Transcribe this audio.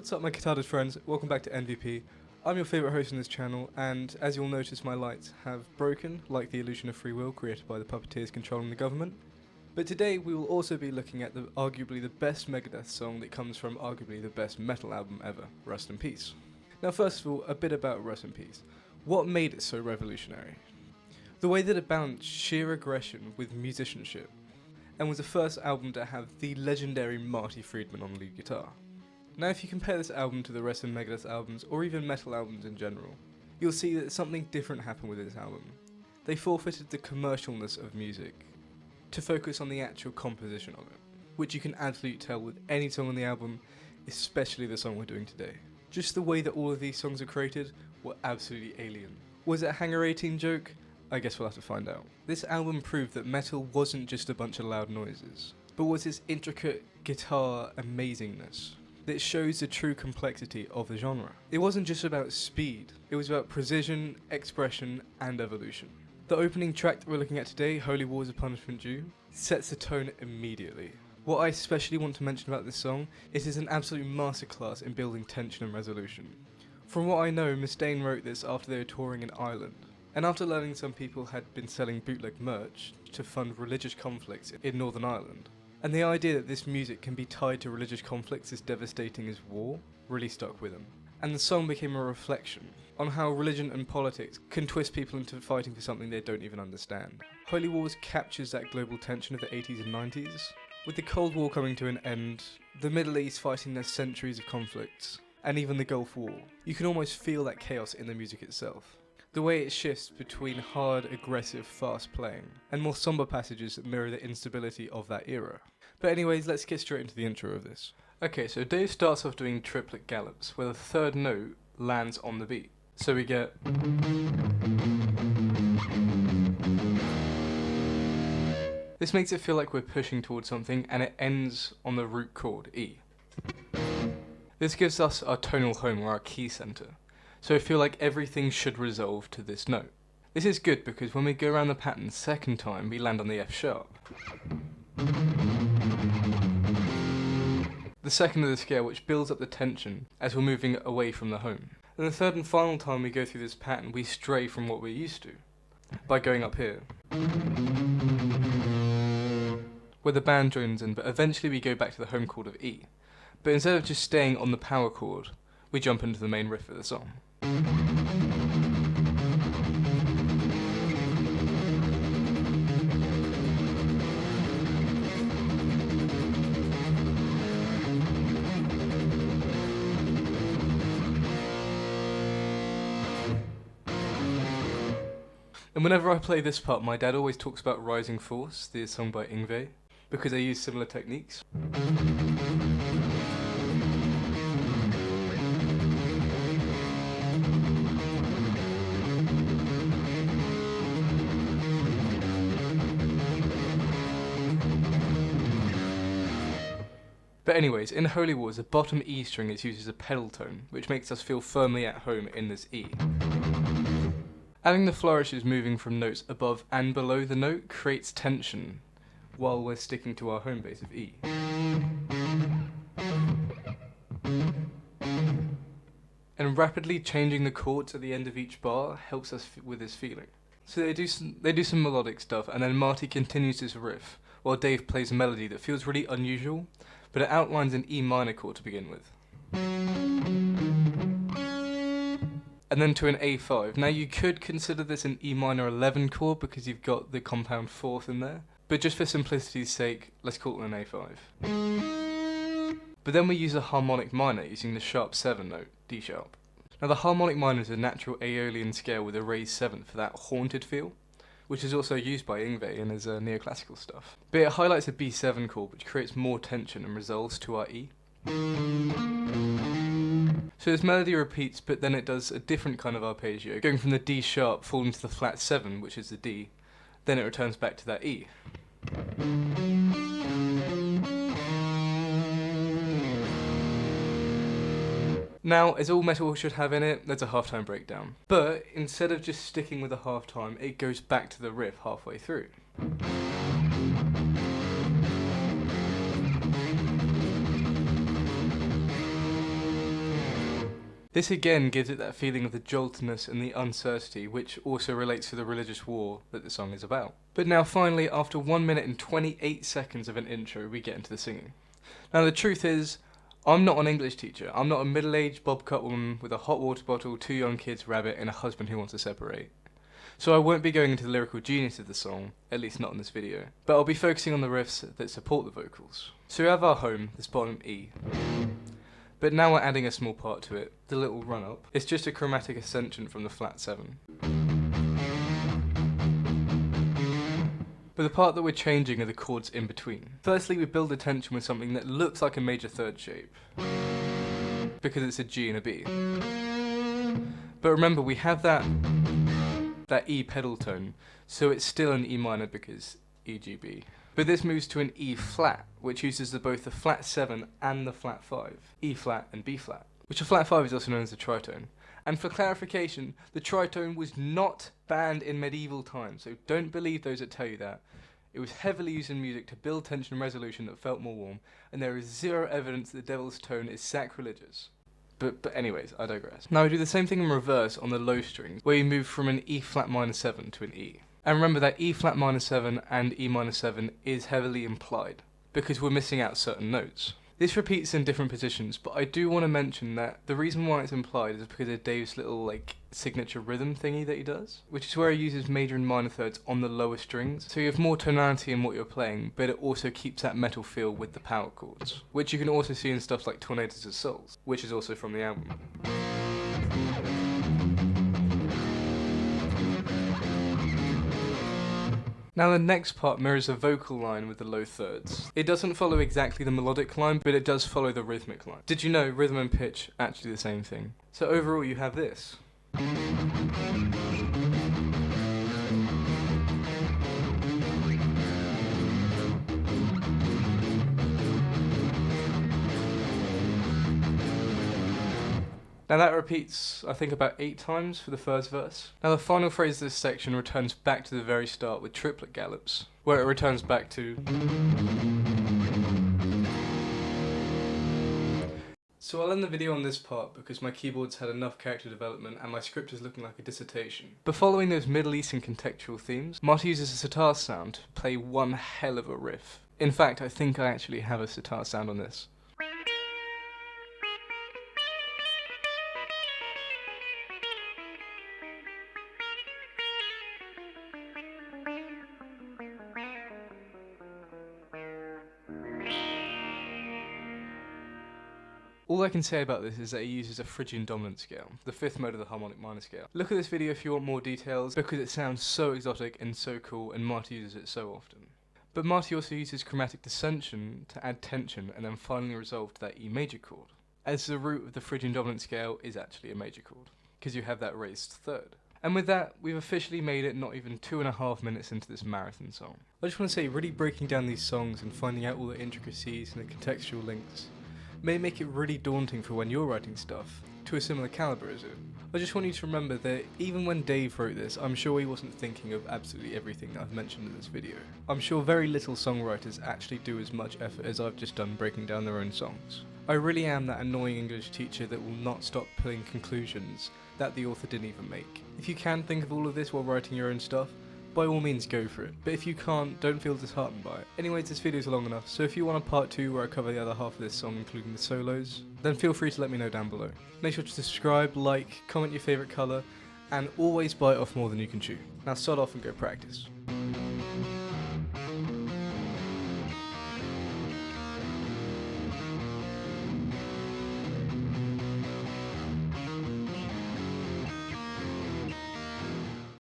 What's up my guitarist friends, welcome back to MVP. I'm your favourite host on this channel, and as you'll notice my lights have broken, like the illusion of free will created by the puppeteers controlling the government. But today we will also be looking at arguably the best Megadeth song that comes from arguably the best metal album ever, Rust in Peace. Now first of all, a bit about Rust in Peace. What made it so revolutionary? The way that it balanced sheer aggression with musicianship, and was the first album to have the legendary Marty Friedman on lead guitar. Now if you compare this album to the rest of Megadeth's albums, or even metal albums in general, you'll see that something different happened with this album. They forfeited the commercialness of music to focus on the actual composition of it, which you can absolutely tell with any song on the album, especially the song we're doing today. Just the way that all of these songs are created were absolutely alien. Was it a Hangar 18 joke? I guess we'll have to find out. This album proved that metal wasn't just a bunch of loud noises, but was this intricate guitar amazingness that shows the true complexity of the genre. It wasn't just about speed, it was about precision, expression, and evolution. The opening track that we're looking at today, Holy Wars of Punishment Due, sets the tone immediately. What I especially want to mention about this song is it's an absolute masterclass in building tension and resolution. From what I know, Mustaine wrote this after they were touring in Ireland, and after learning some people had been selling bootleg merch to fund religious conflicts in Northern Ireland. And the idea that this music can be tied to religious conflicts as devastating as war really stuck with him. And the song became a reflection on how religion and politics can twist people into fighting for something they don't even understand. Holy Wars captures that global tension of the 80s and 90s. With the Cold War coming to an end, the Middle East fighting their centuries of conflicts, and even the Gulf War, you can almost feel that chaos in the music itself. The way it shifts between hard, aggressive, fast playing, and more somber passages that mirror the instability of that era. But anyways, let's get straight into the intro of this. Okay, so Dave starts off doing triplet gallops, where the third note lands on the beat. So we get... This makes it feel like we're pushing towards something, and it ends on the root chord, E. This gives us our tonal home, or our key center. So I feel like everything should resolve to this note. This is good because when we go around the pattern second time, we land on the F sharp. The second of the scale, which builds up the tension as we're moving away from the home. And the third and final time we go through this pattern, we stray from what we're used to by going up here, where the band joins in, but eventually we go back to the home chord of E. But instead of just staying on the power chord, we jump into the main riff of the song. And whenever I play this part, my dad always talks about Rising Force, the song by Yngwie, because they use similar techniques. But anyways, in Holy Wars, the bottom E string is used as a pedal tone, which makes us feel firmly at home in this E. Adding the flourishes moving from notes above and below the note creates tension, while we're sticking to our home base of E. And rapidly changing the chords at the end of each bar helps us with this feeling. So they do some melodic stuff, and then Marty continues this riff, while Dave plays a melody that feels really unusual, but it outlines an E minor chord to begin with. And then to an A5. Now you could consider this an E minor 11 chord because you've got the compound fourth in there, but just for simplicity's sake, let's call it an A5. But then we use a harmonic minor using the sharp 7 note, D sharp. Now the harmonic minor is a natural Aeolian scale with a raised 7th for that haunted feel, which is also used by Yngwie in his neoclassical stuff. But it highlights a B7 chord which creates more tension and resolves to our E. So this melody repeats, but then it does a different kind of arpeggio, going from the D sharp falling to the flat 7, which is the D, then it returns back to that E. Now, as all metal should have in it, there's a halftime breakdown. But instead of just sticking with a halftime, it goes back to the riff halfway through. This again gives it that feeling of the joltiness and the uncertainty, which also relates to the religious war that the song is about. But now finally, after 1 minute and 28 seconds of an intro, we get into the singing. Now the truth is, I'm not an English teacher. I'm not a middle-aged bob-cut woman with a hot water bottle, 2 young kids, rabbit, and a husband who wants to separate. So I won't be going into the lyrical genius of the song, at least not in this video, but I'll be focusing on the riffs that support the vocals. So we have our home, this bottom E. But now we're adding a small part to it, the little run-up. It's just a chromatic ascension from the flat 7. But the part that we're changing are the chords in between. Firstly, we build the tension with something that looks like a major third shape, because it's a G and a B. But remember, we have that E pedal tone, so it's still an E minor because E, G, B. But this moves to an E flat, which uses both the flat 7 and the flat 5, E flat and B flat, which a flat 5 is also known as a tritone. And for clarification, the tritone was not banned in medieval times, so don't believe those that tell you that. It was heavily used in music to build tension and resolution that felt more warm, and there is zero evidence that the devil's tone is sacrilegious. But anyways, I digress. Now we do the same thing in reverse on the low strings, where you move from an E flat minor 7 to an E. And remember that E flat minor 7 and E minor 7 is heavily implied, because we're missing out certain notes. This repeats in different positions, but I do want to mention that the reason why it's implied is because of Dave's little signature rhythm thingy that he does, which is where he uses major and minor thirds on the lower strings, so you have more tonality in what you're playing, but it also keeps that metal feel with the power chords, which you can also see in stuff like Tornadoes of Souls, which is also from the album. Now the next part mirrors a vocal line with the low thirds. It doesn't follow exactly the melodic line, but it does follow the rhythmic line. Did you know rhythm and pitch are actually the same thing? So overall you have this. Now that repeats, I think, about 8 times for the first verse. Now the final phrase of this section returns back to the very start with triplet gallops, where it returns back to... So I'll end the video on this part because my keyboard's had enough character development and my script is looking like a dissertation. But following those Middle Eastern contextual themes, Marty uses a sitar sound to play one hell of a riff. In fact, I think I actually have a sitar sound on this. All I can say about this is that he uses a Phrygian dominant scale, the 5th mode of the harmonic minor scale. Look at this video if you want more details, because it sounds so exotic and so cool, and Marty uses it so often. But Marty also uses chromatic dissension to add tension and then finally resolve to that E major chord, as the root of the Phrygian dominant scale is actually a major chord, because you have that raised third. And with that, we've officially made it not even 2.5 minutes into this marathon song. I just want to say, really breaking down these songs and finding out all the intricacies and the contextual links may make it really daunting for when you're writing stuff to a similar caliber as it. I just want you to remember that even when Dave wrote this, I'm sure he wasn't thinking of absolutely everything that I've mentioned in this video. I'm sure very little songwriters actually do as much effort as I've just done breaking down their own songs. I really am that annoying English teacher that will not stop pulling conclusions that the author didn't even make. If you can think of all of this while writing your own stuff, by all means go for it, but if you can't, don't feel disheartened by it. Anyways, this video's long enough, so if you want a part 2 where I cover the other half of this song including the solos, then feel free to let me know down below. Make sure to subscribe, like, comment your favourite colour, and always bite off more than you can chew. Now sod off and go practice.